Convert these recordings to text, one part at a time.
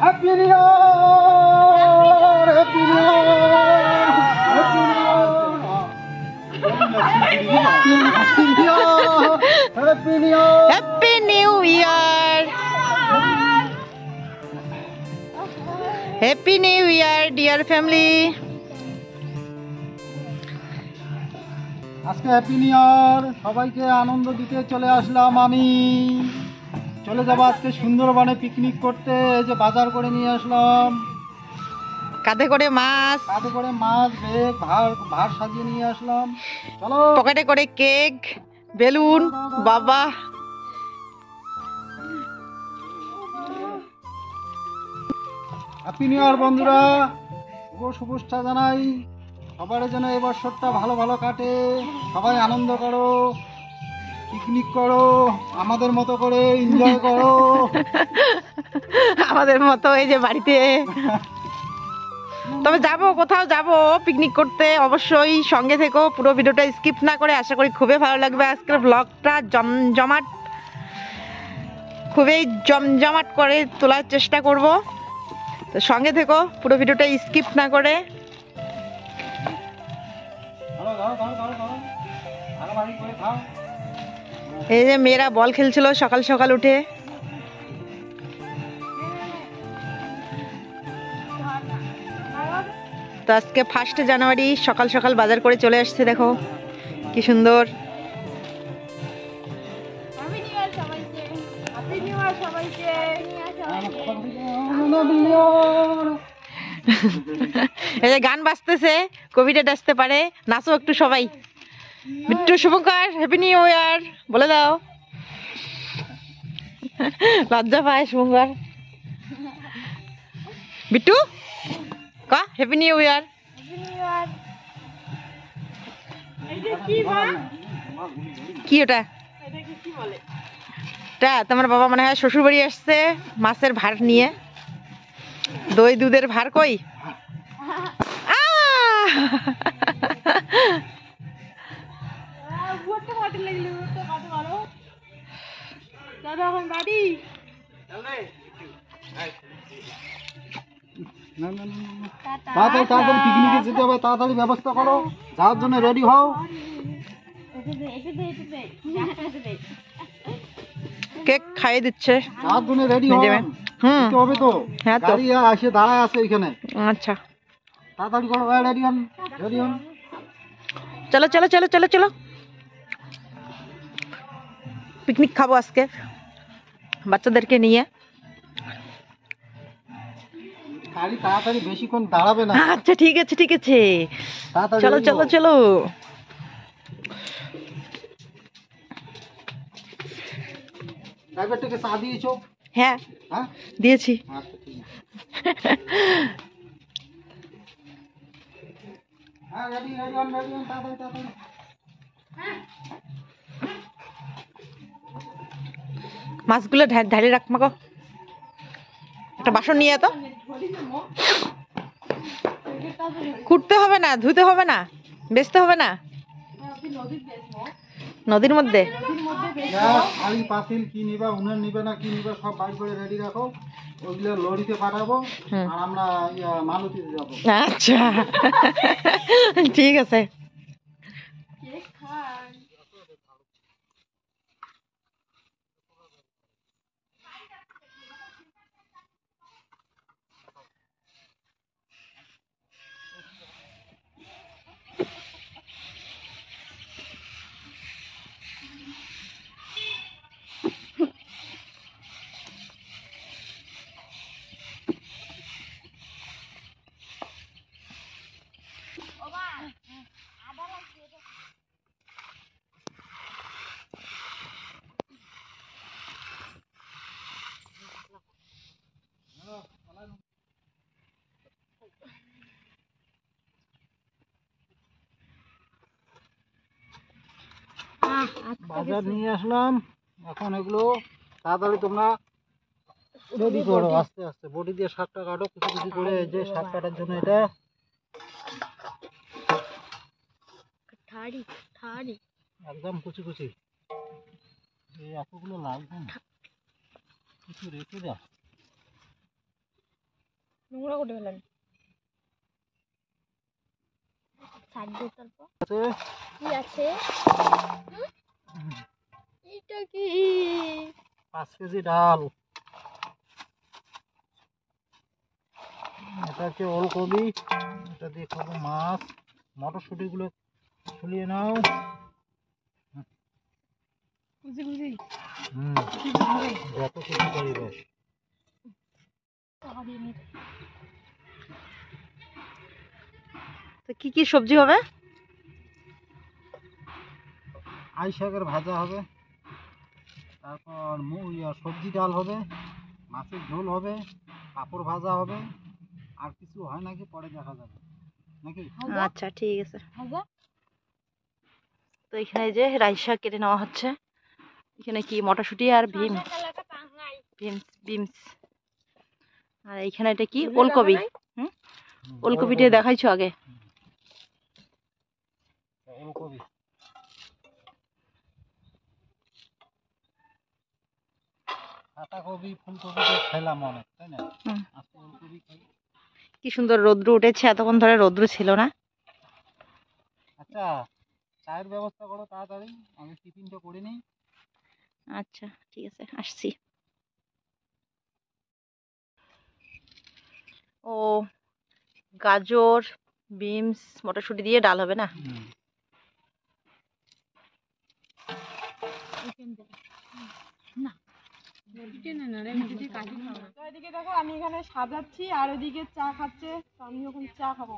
Happy new year, happy new year, happy new year, happy new year, happy new year, happy new year deer family. আজকে happy new year, সবাইকে আনন্দ দিতে চলে আসলাম। আমি চলে যাবো আজকে সুন্দরবনে পিকনিক করতে। এই যে বাজার করে নিয়ে আসলাম, কাঁধে করে মাছ, কাঁধে করে মাছ, ব্যাগ, ভার সাজিয়ে নিয়ে আসলাম। চলো, পকেটে করে কেক, বেলুন। বাবা হ্যাপি নিউ ইয়ার বন্ধুরা, শুভেচ্ছা জানাই। সবার যেন এই বছরটা ভালো ভালো কাটে, সবাই আনন্দ করো, পিকনিক করো, আমাদের মতো করে এনজয় করো। আমাদের মতো এই যে বাড়িতে। তবে যাব, কোথাও যাব পিকনিক করতে, অবশ্যই সঙ্গে থেকো, পুরো ভিডিওটা স্কিপ না করে। আশা করি খুবই ভালো লাগবে আজকের ব্লগটা। জমজমাট, খুবই জমজমাট করে তোলার চেষ্টা করব, তো সঙ্গে থেকো, পুরো ভিডিওটা স্কিপ না করে। এই যে মেয়েরা বল খেলছিল সকাল সকাল উঠে। তো আজকে 1 জানুয়ারি সকাল সকাল বাজার করে চলে আসছে, দেখো কি সুন্দর। এই যে গান বাজতেছে, কোভিড আসতে পারে, নাচো একটু সবাই। Bittu, Shubhankar, happy new year বলে দাও। লজ্জা পায় শুভঙ্কর। বিট্টু কা হ্যাপি নিউ ইয়ার। কি ওটা? তোমার বাবা মনে হয় শ্বশুর বাড়ি আসছে মাছের ভার নিয়ে। দই দুধের ভার কই? তাড়াতাড়ি তাড়াতাড়ি পিকনিকে যেতে হবে, তাড়াতাড়ি ব্যবস্থা করো, যাওয়ার জন্য রেডি হও। কেক খাইয়ে দিচ্ছে, যাওয়ার জন্য রেডি হও। হবে তো, হ্যাঁ তো। গাড়ি আসে দাঁড়ায় আছে এখানে। আচ্ছা তাড়াতাড়ি করো, রেডি হন, রেডি হন। চলো চলো চলো চলো চলো, পিকনিক খাবো আজকে বাচ্চাদেরকে নিয়ে। গাড়ি তাড়াতাড়ি বেশিক্ষণ দাঁড়াবে না। আচ্ছা ঠিক আছে ঠিক আছে, তাড়াতাড়ি চলো ready চলো হও। চলো। ড্রাইভারটাকে চা দিয়েছো? হ্যাঁ হ্যাঁ দিয়েছি। আচ্ছা ঠিক আছে। হ্যাঁ রেডি রেডি হন, রেডি হন, তাড়াতাড়ি তাড়াতাড়ি। মাছগুলো ঢালি রাখ মাগো, একটা বাসন নিয়ে তো। কুটতে হবে না, ধুতে হবে না, বেচতে হবে না, নদীর মধ্যে। থালি পাতিল কি নিবা, উনার নিবে না কি নিবে, সব বাইর করে রেডি রাখো। ওইগুলো লরিতে পাঠাবো আর আমরা মালতীতে যাবো। আচ্ছা ঠিক আছে। বাজার নিয়ে আসলাম, এখন এগুলো তাড়াতাড়ি তোমরা রেডি করো, আস্তে আস্তে বডি দিয়ে শাকটা কাটো কিছু কিছু করে। এই যে শাক কাটার জন্য এটা একদম কুচি কুচি। এই এতগুলো লাগবে না, কিছু রেখে দাও। নোংরা করে ফেলেন কি আছে এটা কি 5 কেজি ডাল, এটা হচ্ছে ওলকপি, এটা দিয়ে খাবো মাছ, মটরশুঁটি গুলো ছুলিয়ে নাও। বুঝি বুঝি যত কিছু পারিবে। তো কি কি সবজি হবে? আই শাকের ভাজা হবে, তারপর সবজি ডাল হবে, মাছের ঝোল হবে, পাঁপড় ভাজা হবে, আর কিছু হয় নাকি পরে দেখা যাবে নাকি। আচ্ছা ঠিক আছে। ভাজা তো এখানে যে রাইস শাক কেটে নেওয়া হচ্ছে, এখানে কি মটরশুঁটি আর বিমস, আর এইখানে এটা কি ওলকপি। হুম, ওলকপিটা দেখাইছো আগে। ওলকপি, পাতাকপি, ফুলকপি তো খেলাম অনেক, তাই না? আজকে ওলকপি খাই। কি সুন্দর রৌদ্র উঠেছে, এতক্ষণ ধরে রৌদ্র ছিল না। আচ্ছা, চায়ের ব্যবস্থা করো তাড়াতাড়ি, আমি টিফিনটা করে নিই। আচ্ছা ঠিক আছে, আসছি। ও, গাজর, বিমস, মটরশুঁটি দিয়ে ডাল হবে না? এদিকে দেখো আমি এখানে সাজাচ্ছি আর ওদিকে চা খাচ্ছে, তো আমি এখন চা খাবো।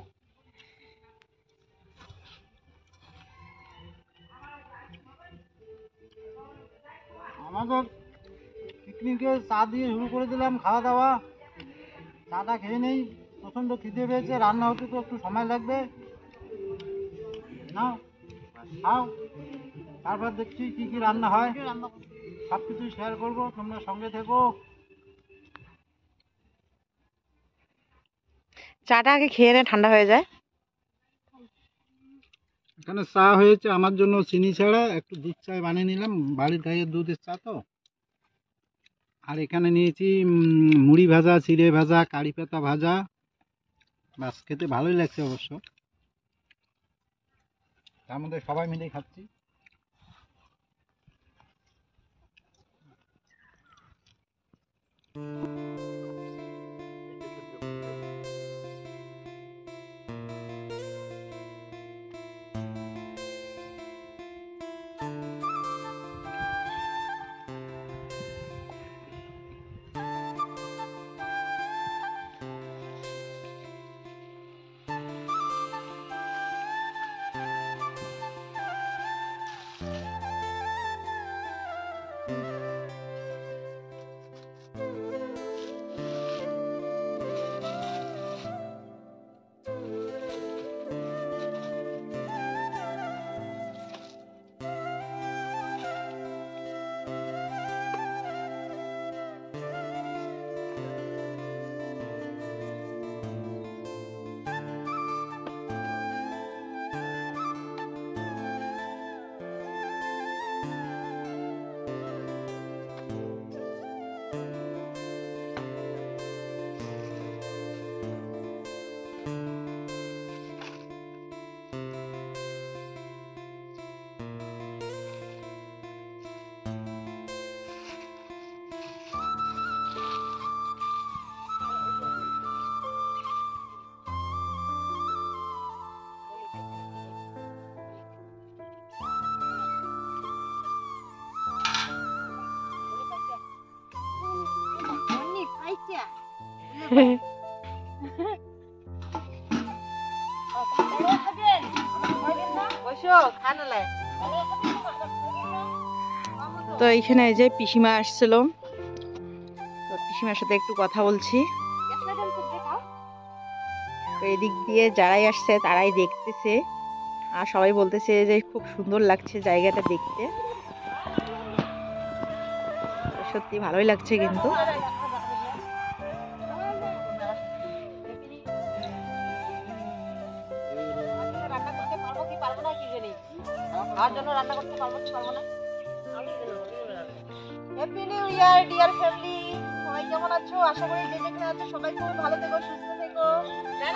আমাদের পিকনিকে চা দিয়ে শুরু করে দিলাম খাওয়া দাওয়া। চাটা খেয়ে নেই, প্রচণ্ড খিদে পেয়েছে, রান্না হতে তো একটু সময় লাগবে। নাও খাও, তারপর দেখছি কি কি রান্না হয়, সব কিছু শেয়ার করবো, তোমরা সঙ্গে থেকো। চাটা আগে খেয়ে নে, ঠান্ডা হয়ে যায়। এখানে চা হয়েছে আমার জন্য চিনি ছাড়া, একটু দুধ চা বানিয়ে নিলাম, বাড়ির গাইয়ের দুধের চা তো। আর এখানে নিয়েছি মুড়ি ভাজা, চিড়ে ভাজা, কারি পাতা ভাজা, বাস খেতে ভালোই লাগছে অবশ্য। তার মধ্যে সবাই মিলে খাচ্ছি। তো এইখানে এই যে পিসিমা আসছিল, তো পিসিমার সাথে একটু কথা বলছি। তো এদিক দিয়ে যারাই আসছে তারাই দেখতেছে, আর সবাই বলতেছে যে খুব সুন্দর লাগছে জায়গাটা দেখতে। সত্যি ভালোই লাগছে কিন্তু। Happy new year deer family, সবাই কেমন আছো? আশা করি যে যেখানে আছো সবাই খুব ভালো থেকো, সুস্থ থেকো।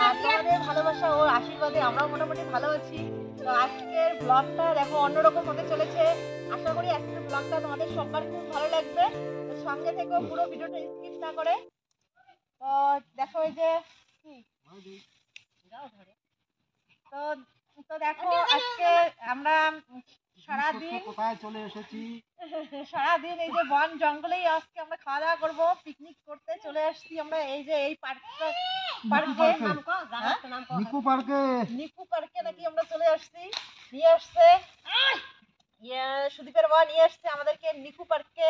আর তোমাদের ভালোবাসা ও আশীর্বাদে আমরাও মোটামুটি ভালো আছি। তো আজকের ব্লগটা দেখো অন্যরকম হতে চলেছে। আশা করি আজকের ব্লগটা তোমাদের সবার খুব ভালো লাগবে। তো সঙ্গে থেকো, পুরো ভিডিওটা স্কিপ না করে। তো দেখো এই যে তো তো দেখো আজকে আমরা সারাদিন কোথায় চলে এসেছি? সারাদিন এই যে বন জঙ্গলেই আজকে আমরা খাওয়া দাওয়া করবো, পিকনিক করতে চলে আসছি আমরা এই যে এই পার্কে নিকু পার্কে। নিকু পার্কে নাকি আমরা চলে আসছি। নিয়ে আসছে সুদীপের মা নিয়ে আসছে আমাদেরকে নিকু পার্কে।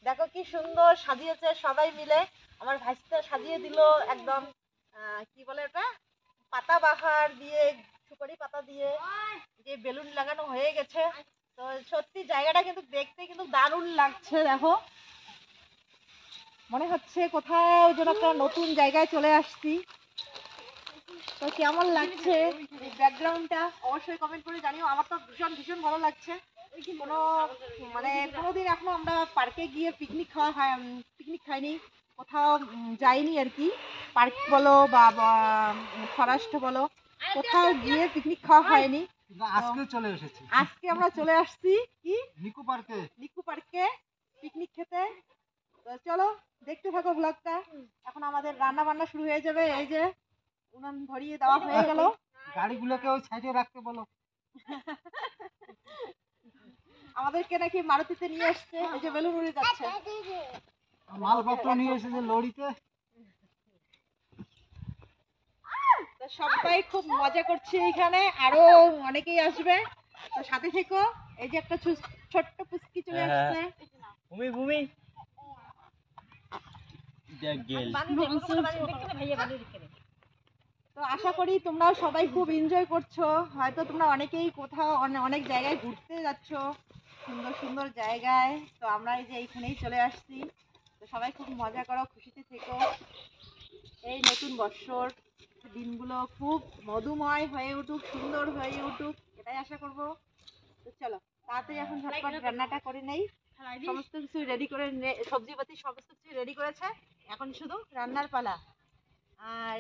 দেখো কি সুন্দর সাজিয়েছে সবাই মিলে। আমার ভাইসটা সাজিয়ে দিল একদম কি বলে এটা, পাতা বাহার দিয়ে, সুপারি পাতা দিয়ে যে বেলুন লাগানো হয়ে গেছে। তো সত্যি জায়গাটা কিন্তু দেখতে কিন্তু দারুণ লাগছে। দেখো মনে হচ্ছে কোথাও যেন একটা নতুন জায়গায় চলে আসছি। তো কেমন লাগছে এই ব্যাকগ্রাউন্ডটা অবশ্যই কমেন্ট করে জানিও। আমার তো ভীষণ ভীষণ ভালো লাগছে। কোনো মানে কোনোদিন এখনো আমরা পার্কে গিয়ে পিকনিক খাইনি, কোথাও যাইনি আর কি। পার্ক বলো বা ফরেস্ট বলো, কোথাও গিয়ে পিকনিক খাওয়া হয়নি। আজকে চলে এসেছি, আজকে আমরা চলে আসছি কি নিকু পার্কে। নিকু পার্কে পিকনিক খেতে। তো চলো দেখতে থাকো ব্লগটা। এখন আমাদের রান্না বান্না শুরু হয়ে যাবে। এই যে উনান ধরিয়ে দেওয়া হয়ে গেল। গাড়িগুলোকে ওই সাইডে রাখতে বলো। আমাদেরকে নাকি মারুতিতে নিয়ে আসছে। এই যে বেলুন উড়ে যাচ্ছে। মালপত্র নিয়ে এসেছে লরিতে। তো সবাই খুব মজা করছে এখানে, আরো অনেকেই আসবে। তো সাথে থেকো। এই যে একটা ছোট্ট পুচকি চলে আসছে। ভূমি ভূমি দেখ গেল। তো আশা করি তোমরাও সবাই খুব এনজয় করছো। হয়তো তোমরা অনেকেই কোথাও অনেক জায়গায় ঘুরতে যাচ্ছ, সুন্দর সুন্দর জায়গায়। তো আমরা এই যে এইখানেই চলে আসছি। তো সবাই খুব মজা করো, খুশিতে থেকো। এই নতুন বৎসর দিনগুলো খুব মধুময় হয়ে উঠুক, সুন্দর হয়ে উঠুক, এটাই আশা করবো। তো চলো তাড়াতাড়ি এখন ঝটপট রান্নাটা করে নেই। সমস্ত কিছু রেডি করে সবজিপাতি সমস্ত কিছু রেডি করেছে। এখন শুধু রান্নার পালা। আর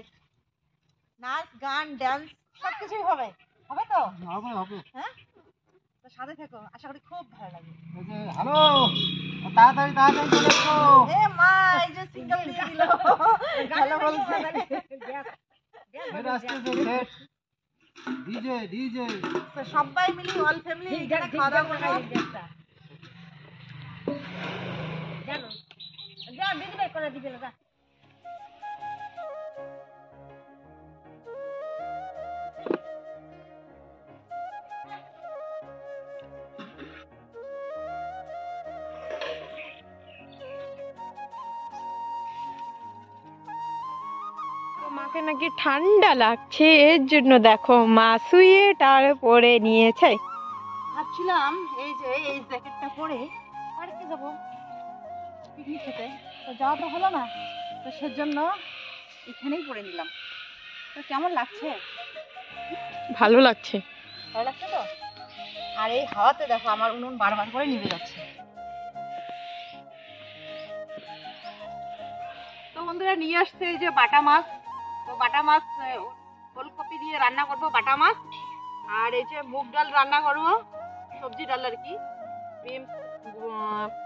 নাচ গান ড্যান্স সবকিছুই হবে, হবে তো? হবে হবে। হ্যাঁ, তো সাথে থেকো, আশা করি খুব ভালো লাগে। হ্যালো, তাড়াতাড়ি তাড়াতাড়ি চলে এসো। এ মা, এই যে সিঙ্গেল দিয়ে দিল। ভালো বলছে। DJ DJ. তো সবাই মিলে অল ফ্যামিলি এখানে খাওয়া দাওয়া করবো। মাকে নাকি ঠান্ডা লাগছে, এর জন্য দেখো মা সোয়েটার পরে নিয়েছে। ভাবছিলাম এই যে এই জ্যাকেটটা পরে পার্কে যাবো পিকনিক খেতে, তো যাওয়া তো হলো না। তো সেজন্য এখানেই পরে নিলাম। তো কেমন লাগছে? ভালো লাগছে। ভালো লাগছে তো? আর এই হাওয়াতে দেখো আমার উনুন বারবার করে নিভে যাচ্ছে। তো বন্ধুরা নিয়ে আসছে এই যে বাটা মাছ। তো বাটা মাছ ফুলকপি দিয়ে রান্না করবো, বাটা মাছ। আর এই যে মুগ ডাল রান্না করবো, সবজি ডাল আর কি।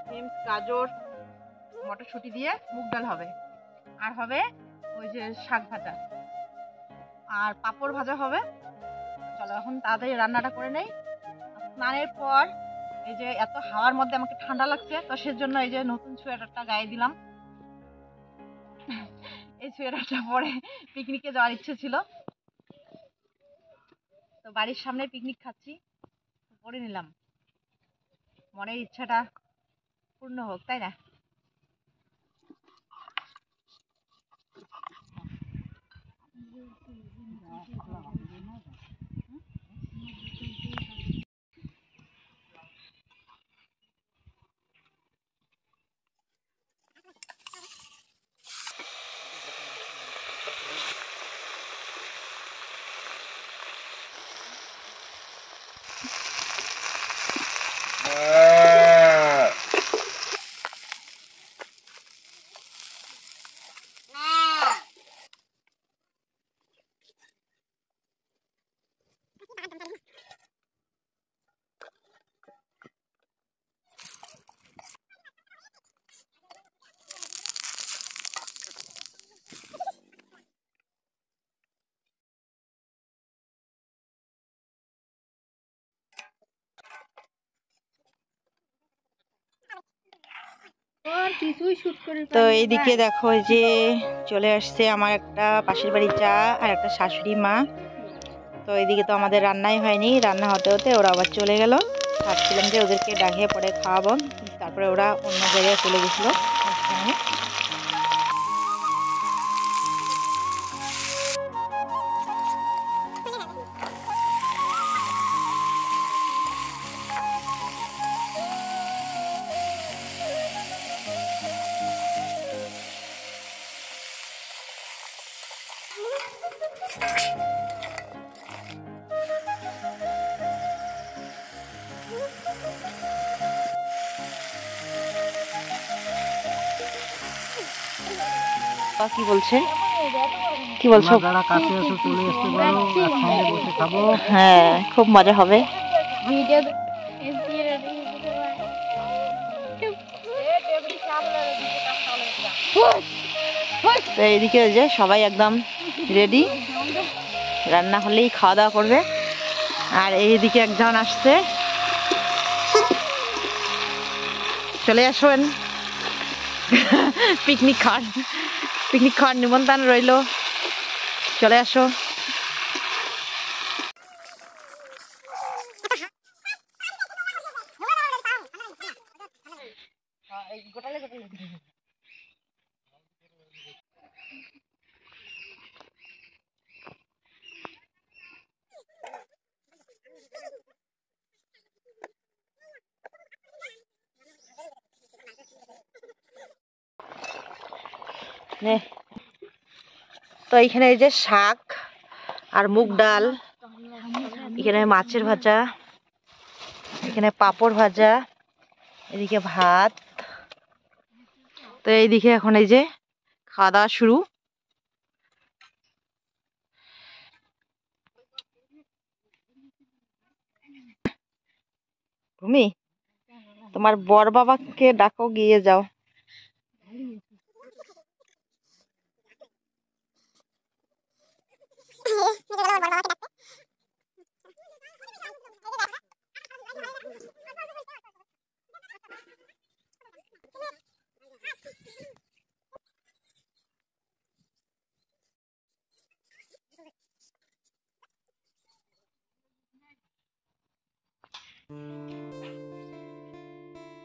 বিনস গাজর মটরশুঁটি দিয়ে মুগ ডাল হবে। আর হবে ওই যে শাক ভাজা আর পাঁপড় ভাজা হবে। চলো এখন তাড়াতাড়ি রান্নাটা করে নেই। স্নানের পর এই যে এত হাওয়ার মধ্যে আমাকে ঠান্ডা লাগছে, তো সেজন্য এই যে নতুন সোয়েটারটা গায়ে দিলাম। এই সোয়েটারটা পরে পিকনিকে যাওয়ার ইচ্ছে ছিল, তো বাড়ির সামনে পিকনিক খাচ্ছি, পরে নিলাম। মনের ইচ্ছাটা পূর্ণ হোক, তাই না? তো এইদিকে দেখো এই যে চলে আসছে আমার একটা পাশের বাড়ির যা আর একটা শাশুড়ি মা। তো এইদিকে তো আমাদের রান্নাই হয়নি, রান্না হতে হতে ওরা আবার চলে গেল। ভাবছিলাম যে ওদেরকে ডাকিয়ে পরে খাওয়াবো, তারপরে ওরা অন্য জায়গায় চলে গেছিলো। কি বলছে, কি বলছো? তোমরা যারা কাছে এসে চলে আসতে পারো, একসঙ্গে বসে খাবো। হ্যাঁ, খুব মজা হবে। তো এইদিকে যে সবাই একদম রেডি, রান্না হলেই খাওয়া দাওয়া করবে। আর এইদিকে একজন আসছে, চলে আসবেন পিকনিক খাওয়ার নিমন্ত্রণ রইল, চলে আসো। তো এইখানে এই যে শাক আর মুগ ডাল, এখানে মাছের ভাজা, এখানে পাঁপড় ভাজা, এদিকে ভাত। তো এইদিকে এখন এই যে খাওয়া দাওয়া শুরু। ভূমি, তোমার বর বাবাকে ডাকো, গিয়ে যাও।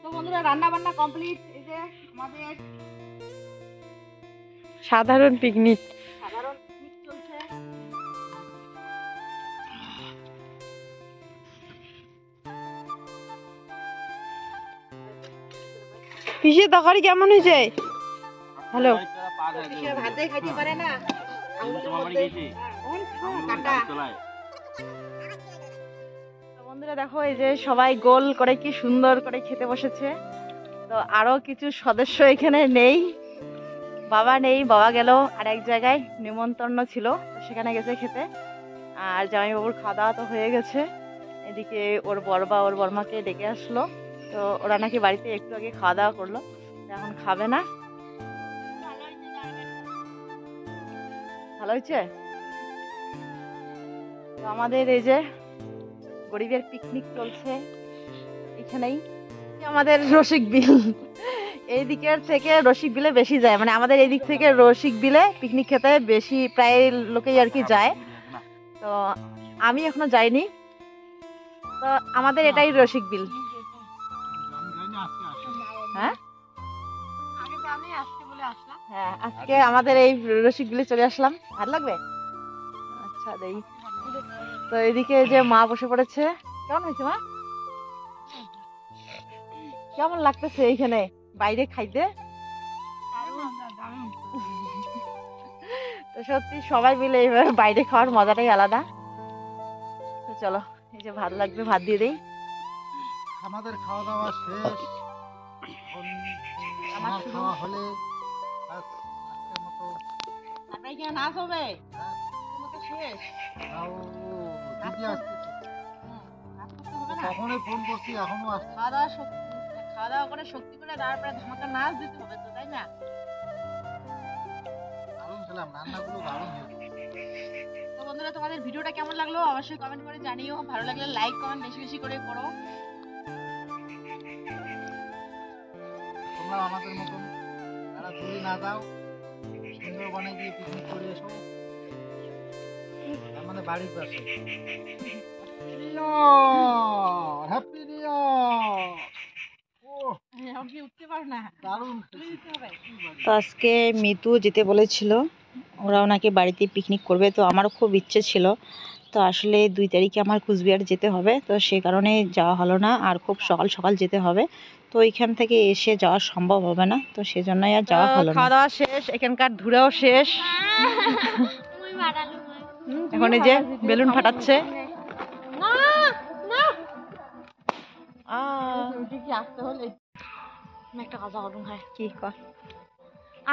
তো বন্ধুরা, রান্না বান্না কমপ্লিট। এই যে আমাদের সাধারণ পিকনিক চলছে। পিসে তরকারি কেমন হয়েছে? হ্যালো, ভাতে খাইতে পারে না, বন্ধুরা দেখো এই যে সবাই গোল করে কি সুন্দর করে খেতে বসেছে। তো আরো কিছু সদস্য এখানে নেই, বাবা নেই, বাবা গেল আর এক জায়গায় নিমন্ত্রণ ছিল, সেখানে গেছে খেতে। আর জামাইবাবুর খাওয়া দাওয়া তো হয়ে গেছে। এদিকে ওর বড়বা ওর বর্মাকে ডেকে আসলো, তো ওরা নাকি বাড়িতে একটু আগে খাওয়া দাওয়া করলো, এখন খাবে না। ভালো হয়েছে। তো আমাদের এই যে গরিবের পিকনিক চলছে এখানেই। আমাদের রসিক বিল, এই দিকের থেকে রসিক বিলে বেশি যায়, মানে আমাদের এই দিক থেকে রসিক বিলে পিকনিক খেতে বেশি প্রায় লোকেই আর কি যায়। তো আমি এখনো যাইনি। তো আমাদের এটাই রসিক বিল। হ্যাঁ হ্যাঁ, আজকে আমাদের এই রসিক বিলে চলে আসলাম, ভালো লাগবে। আচ্ছা দেই। তো এদিকে যে মা বসে পড়েছে। কেমন হয়েছে মা? কেমন লাগতেছে এইখানে বাইরে খাইতে? তো সত্যি সবাই মিলে এইভাবে বাইরে খাওয়ার মজাটাই আলাদা। তো চলো, এই যে ভাত লাগবে, ভাত দিয়ে দেই। আমাদের খাওয়া দাওয়া শেষ, আমার খাওয়া হলে ব্যাস আজকের মতো। আপনার এখানে নাচ হবে? শেষ। দিদি আসতেছে, তখনই ফোন করছি, এখনো আসছে। খাওয়া দাওয়া করে শক্তি করে তারপরে ধামাকা নাচ দিতে হবে তো, তাই না? দারুণ ছিলাম, রান্নাগুলো দারুণ হয়েছে। তো বন্ধুরা, তোমাদের ভিডিওটা কেমন লাগলো অবশ্যই কমেন্ট করে জানিও। ভালো লাগলে লাইক কমেন্ট বেশি বেশি করে করো। তোমরাও আমাদের মতন যারা দূরে না যাও সুন্দরবনে গিয়ে পিকনিক করে এসো, তার মানে বাড়ির পাশে। Happy new year. এখন কি উঠতে পারো না? দারুণ। তো আজকে মিতু যেতে বলেছিল, ওরাও নাকি বাড়িতে পিকনিক করবে। তো আমারও খুব ইচ্ছে ছিল, তো আসলে 2 তারিখে আমার কুচবিহার যেতে হবে, তো সেই কারণে যাওয়া হলো না। আর খুব সকাল সকাল যেতে হবে, তো ওইখান থেকে এসে যাওয়া সম্ভব হবে না, তো সেজন্যই আর যাওয়া হলো না। খাওয়া দাওয়া শেষ, এখানকার ধুরেও শেষ। এখন এই যে বেলুন ফাটাচ্ছে। একটা কথা বলুন, হ্যাঁ কি কর?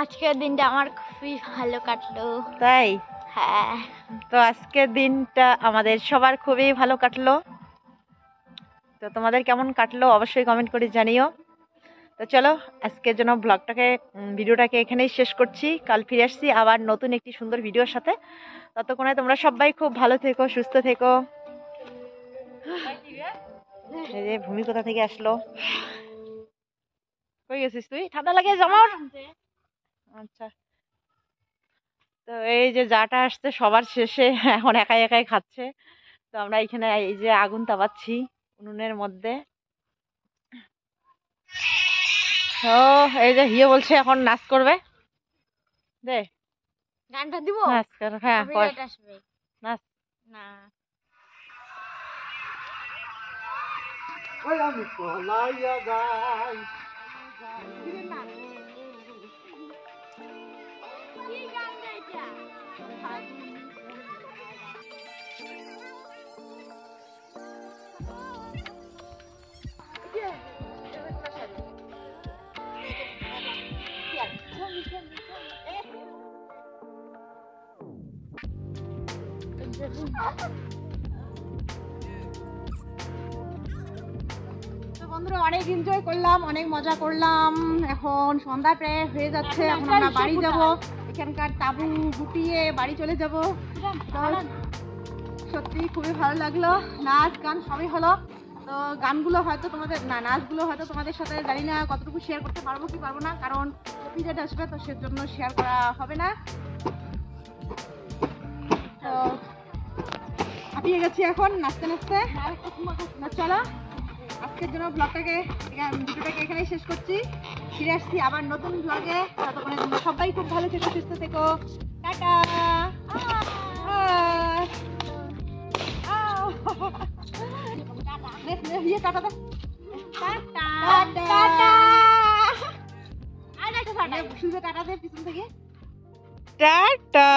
আজকের দিনটা আমার খুবই ভালো কাটলো। তাই হ্যাঁ, তো আজকের দিনটা আমাদের সবার খুবই ভালো কাটলো। তো তোমাদের কেমন কাটলো অবশ্যই কমেন্ট করে জানিও। তো চলো আজকের জন্য ভিডিওটাকে এখানেই শেষ করছি। কাল ফিরে আসছি আবার নতুন একটি সুন্দর ভিডিওর সাথে। ততক্ষণে তোমরা সবাই খুব ভালো থেকো, সুস্থ থেকো। এই যে ভূমি কোথা থেকে আসলো? কই গেছিস তুই? ঠান্ডা লাগে জামার? আচ্ছা, তো এই যে যাটা আসছে সবার শেষে এখন একাই একাই খাচ্ছে। তো আমরা এখানে এই যে আগুন তাপাচ্ছি উনুনের মধ্যে। ও এই যে হিয়ে বলছে এখন নাচ করবে, দে গানটা দিব। নাচ কর। হ্যাঁ কর, কপিরাইট আসবে নাচ। না। ওই আমি পলাইয়া যাই। কি গান গাইছা? তো বন্ধুরা অনেক এনজয় করলাম, অনেক মজা করলাম। এখন সন্ধ্যা প্রায় হয়ে যাচ্ছে, এখন আমরা বাড়ি যাব। এখানকার তাবু গুটিয়ে বাড়ি চলে যাব। তো সত্যি খুবই ভালো লাগলো, নাচ গান সবই হলো। তো গানগুলো হয়তো তোমাদের নাচগুলো হয়তো তোমাদের সাথে জানি না কতটুকু শেয়ার করতে পারবো কি পারবো না, কারণ কপিরাইট আসবে, তো সেজন্য শেয়ার করা হবে না। তো হাঁপিয়ে গেছি এখন নাচতে নাচতে। না চলো আজকের জন্য ভিডিওটাকে এখানেই শেষ করছি। ফিরে আসছি আবার নতুন ব্লগে। ততক্ষণে তোমরা সবাই খুব ভালো থেকো, সুস্থ থেকো। টাটা। টাটা দে। টাটা। শুধু টাটা দে পিছন থেকে। টাটা।